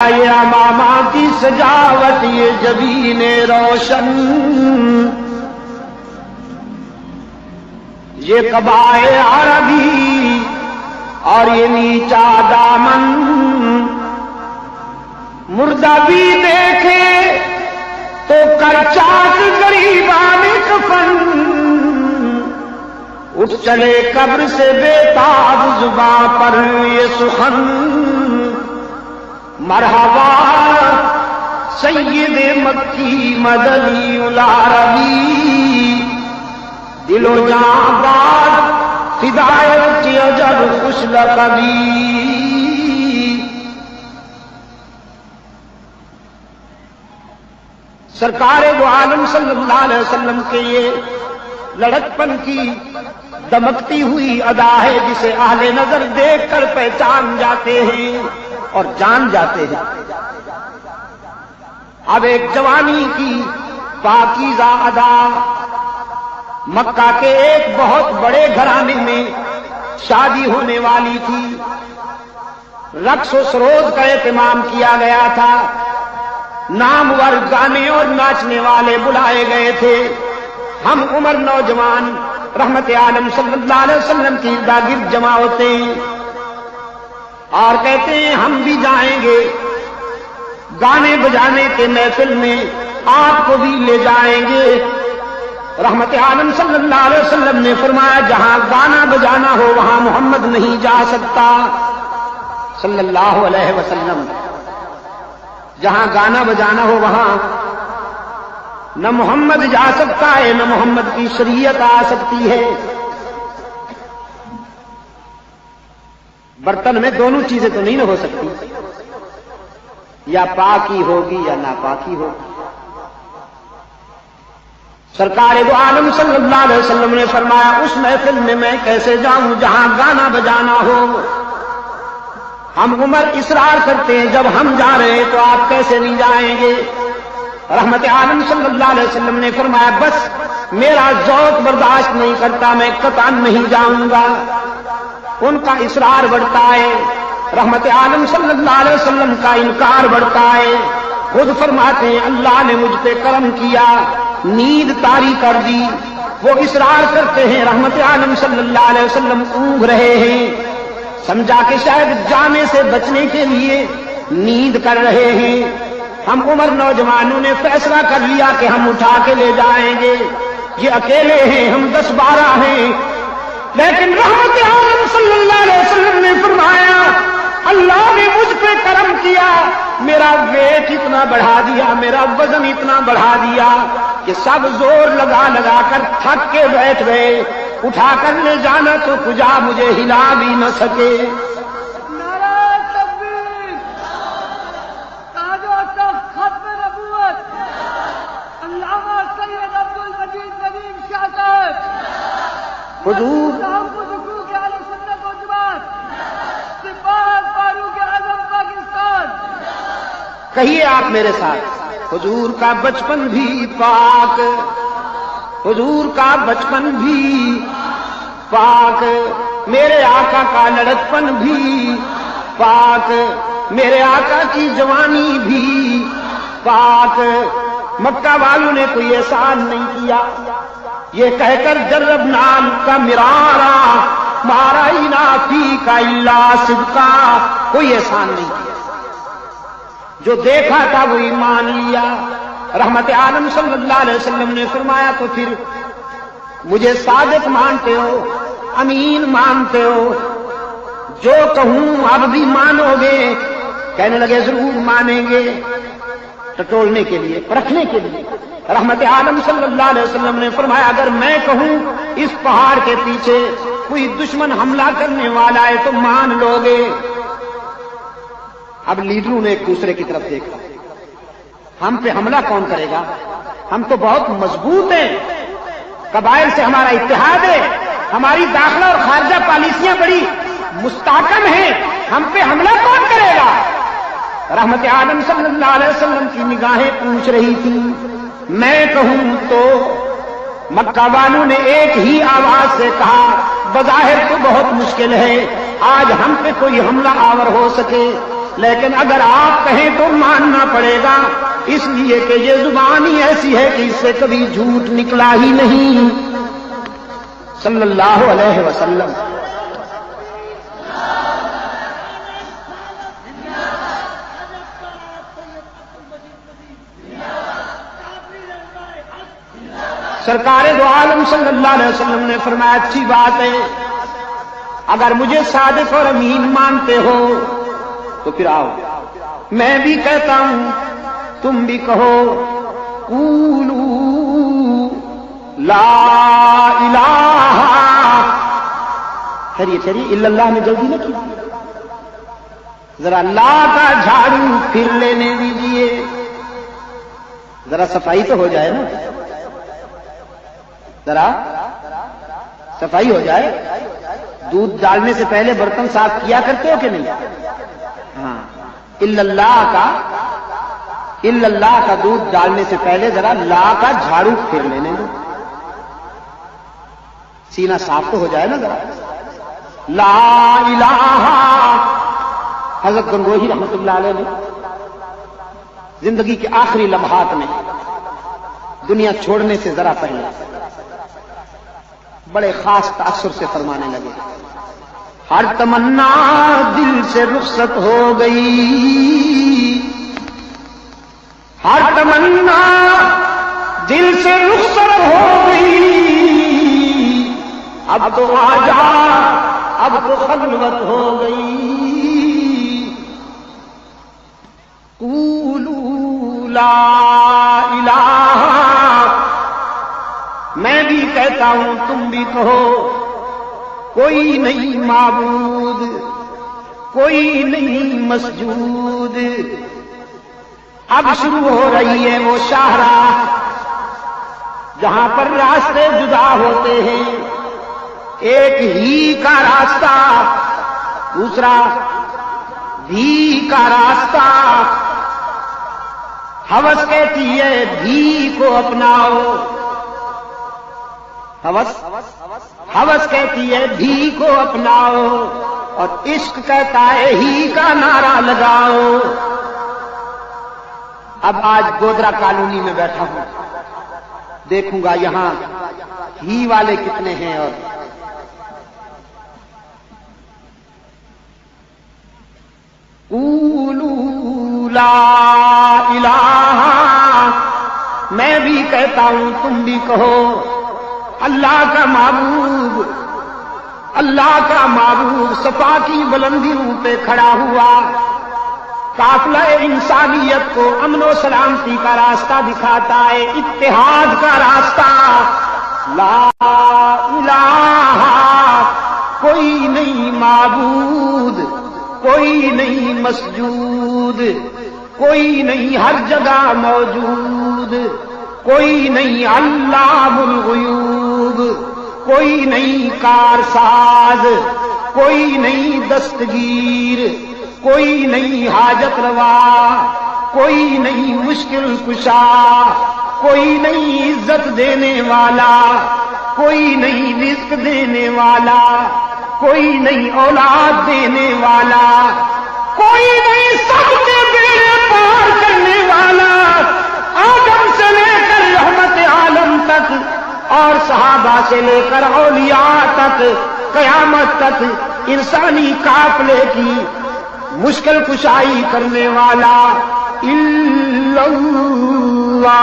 یہ امامہ کی سجاوٹ یہ جبین روشن، یہ قبائے عربی اور یہ نیچا دامن، مردہ بھی دیکھے تو کر چاک غریبان کفن، اٹھ چلے قبر سے بے تاب زباں پر یہ سخن، مرحبا سید مکی مدنی العربی، دل و جاں باد فدایت عجب خوش لقبی۔ سرکار دو عالم صلی اللہ علیہ وسلم کے یہ لڑکپن کی دمکتی ہوئی ادا ہے جسے اہل نظر دیکھ کر پہچان جاتے ہیں اور جان جاتے ہیں۔ اب ایک جوانی کی پاکیزہ ادا، مکہ کے ایک بہت بڑے گھرانے میں شادی ہونے والی تھی، رقص و سروز کا اہتمام کیا گیا تھا، نامور گانے اور ناچنے والے بلائے گئے تھے۔ ہم عمر نوجوان رحمت عالم صلی اللہ علیہ وسلم کی گرد جمع ہوتے ہیں اور کہتے ہیں ہم بھی جائیں گے گانے بجانے کے محفل میں، آپ کو بھی لے جائیں گے۔ رحمت عالم صلی اللہ علیہ وسلم نے فرمایا جہاں گانا بجانا ہو وہاں محمد نہیں جا سکتا صلی اللہ علیہ وسلم، جہاں گانا بجانا ہو وہاں نہ محمد جا سکتا ہے نہ محمد کی شریعت آ سکتی ہے۔ برتن میں دونوں چیزیں تو نہیں ہو سکتی، یا پاکی ہوگی یا ناپاکی ہوگی۔ سرکار دو عالم صلی اللہ علیہ وسلم نے فرمایا اس محفل میں میں کیسے جاؤں جہاں گانا بجانا ہو؟ ہم عمر اصرار کرتے ہیں جب ہم جا رہے ہیں تو آپ کیسے نہیں جائیں گے؟ رحمت عالم صلی اللہ علیہ وسلم نے فرمایا بس میرا ذوق برداشت نہیں کرتا، میں قطعاً نہیں جاؤں گا۔ ان کا اصرار بڑھتا ہے، رحمت عالم صلی اللہ علیہ وسلم کا انکار بڑھتا ہے۔ خود فرماتے ہیں اللہ نے مجھ پہ کرم کیا، نیند طاری کر دی۔ وہ اصرار کرتے ہیں، رحمت عالم صلی اللہ علیہ وسلم اونگ رہے ہیں، سمجھا کہ شاید جانے سے بچنے کے لیے نیند کر رہے ہیں۔ ہم عمر نوجوانوں نے فیصلہ کر لیا کہ ہم اٹھا کے لے جائیں گے، یہ اکیلے ہیں، ہم 10-12 ہیں۔ لیکن رحمت عالم صلی اللہ علیہ وسلم نے فرمایا اللہ نے مجھ پہ کرم کیا، میرا ویٹ اتنا بڑھا دیا، میرا وزن اتنا بڑھا دیا کہ سب زور لگا لگا کر تھک کے بیٹھ گئے، اٹھا کر لے جانا تو کجا مجھے ہلا بھی نہ سکے۔ حضور کہیے آپ میرے ساتھ، حضور کا بچپن بھی پاک، حضور کا بچپن بھی پاک، میرے آقا کا لڑکپن بھی پاک، میرے آقا کی جوانی بھی پاک۔ مکہ والوں نے کوئی احسان نہیں کیا، یہ کہہ کر جرب نام کا مرارا مارائنا فی کا اللہ صدقا، کوئی احسان نہیں کیا، جو دیکھا تھا وہی مان لیا۔ رحمت عالم صلی اللہ علیہ وسلم نے فرمایا تو پھر مجھے صادق مانتے ہو، امین مانتے ہو، جو کہوں اب بھی مانو گے؟ کہنے لگے ضرور مانیں گے، ٹٹولنے کے لیے، پرکھنے کے لیے۔ رحمت عالم صلی اللہ علیہ وسلم نے فرمایا اگر میں کہوں اس پہاڑ کے پیچھے کوئی دشمن حملہ کرنے والا ہے تو مان لو گے؟ اب لیڈروں نے ایک دوسرے کی طرف دیکھا، ہم پہ حملہ کون کرے گا؟ ہم تو بہت مضبوط ہیں، قبائل سے ہمارا اتحاد ہے، ہماری داخلہ اور خارجہ پالیسیاں بڑی مستحکم ہیں، ہم پہ حملہ کون کرے گا؟ رحمت عالم صلی اللہ علیہ وسلم کی نگاہیں پوچھ رہی تھی میں کہوں تو؟ مکہ والوں نے ایک ہی آواز سے کہا بظاہر تو بہت مشکل ہے آج ہم پہ کوئی حملہ آور ہو سکے، لیکن اگر آپ کہیں تو ماننا پڑے گا، اس لیے کہ یہ زبان ہی ایسی ہے کہ اس سے کبھی جھوٹ نکلا ہی نہیں صلی اللہ علیہ وسلم۔ سرکار دو عالم صلی اللہ علیہ وسلم نے فرمایا اچھی بات ہے، اگر مجھے صادق اور امین مانتے ہو تو پھر آؤ، میں بھی کہتا ہوں تم بھی کہو، قولوا لا الہ، ٹھہریے الا اللہ میں جلدی نہ کی، ذرا لا کا جھاڑو پھر لینے دیجیے، ذرا صفائی تو ہو جائے نا، ذرا صفائی ہو جائے۔ دودھ ڈالنے سے پہلے برتن صاف کیا کرتے ہو کہ نہیں؟ ہاں، الا اللہ کا دودھ ڈالنے سے پہلے ذرا لا کا جھاڑو پھیر لینے دو، سینہ صاف تو ہو جائے نا ذرا۔ لا الہ، حضرت گنگوہی رحمت اللہ علیہ نے زندگی کے آخری لمحات میں دنیا چھوڑنے سے ذرا پہلے بڑے خاص تاثر سے فرمانے لگے، ہر تمنا دل سے رخصت ہو گئی، ہر تمنا دل سے رخصت ہو گئی، اب تو آجا اب تو خلوت ہو گئی، قولوا لا الہ، میں بھی کہتا ہوں تم بھی کہو، کوئی نہیں معبود، کوئی نہیں مسجود۔ اب شروع ہو رہی ہے وہ شاہراہ جہاں پر راستے جدا ہوتے ہیں، ایک ہی کا راستہ، دوسرا بھی کا راستہ۔ ہوس کہتی ہے بھی کو اپناؤ، ہوس کہتی ہے بھی کو اپناؤ، اور عشق کہتا ہے ہی کا نعرہ لگاؤ۔ اب آج گودرا کالونی میں بیٹھا ہوں، دیکھوں گا یہاں ہی والے کتنے ہیں، اور قولوا لا الہ، میں بھی کہتا ہوں تم بھی کہو، اللہ کا معبود، اللہ کا معبود صفا کی بلندیوں پہ کھڑا ہوا، قافلہ انسانیت کو امن و سلامتی کا راستہ دکھاتا ہے، اتحاد کا راستہ۔ لا الہ، کوئی نہیں معبود، کوئی نہیں مسجود، کوئی نہیں ہر جگہ موجود، کوئی نہیں علام الغیوب، کوئی نہیں کارساز، کوئی نہیں دستگیر، کوئی نہیں حاجت روا، کوئی نہیں مشکل کشا، کوئی نہیں عزت دینے والا، کوئی نہیں رزق دینے والا، کوئی نہیں اولاد دینے والا، کوئی نہیں سب کے بیڑے پار کرنے والا، آدم سے لے کر رحمت عالم تک اور صحابہ سے لے کر اولیاء تک، قیامت تک انسانی قافلے کی مشکل کشائی کرنے والا الا اللہ۔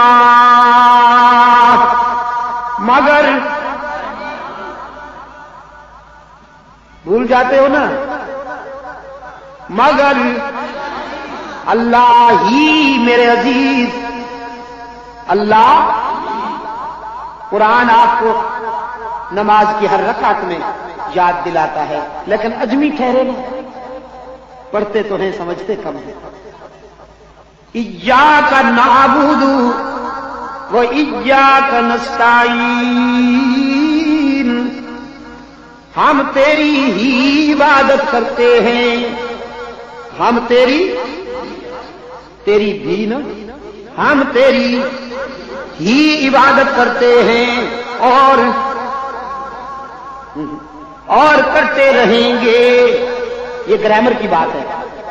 مگر بھول جاتے ہو نا، مگر اللہ ہی میرے عزیز، اللہ قرآن آپ کو نماز کی ہر رکعت میں یاد دلاتا ہے، لیکن اجمی ٹھہرے نا، پڑھتے تو ہیں سمجھتے کم ہیں۔ ایاک نعبد و ایاک نستعین، ہم تیری ہی عبادت کرتے ہیں، ہم تیری بھی نا، ہم تیری ہی عبادت کرتے ہیں اور کرتے رہیں گے۔ یہ گرامر کی بات ہے،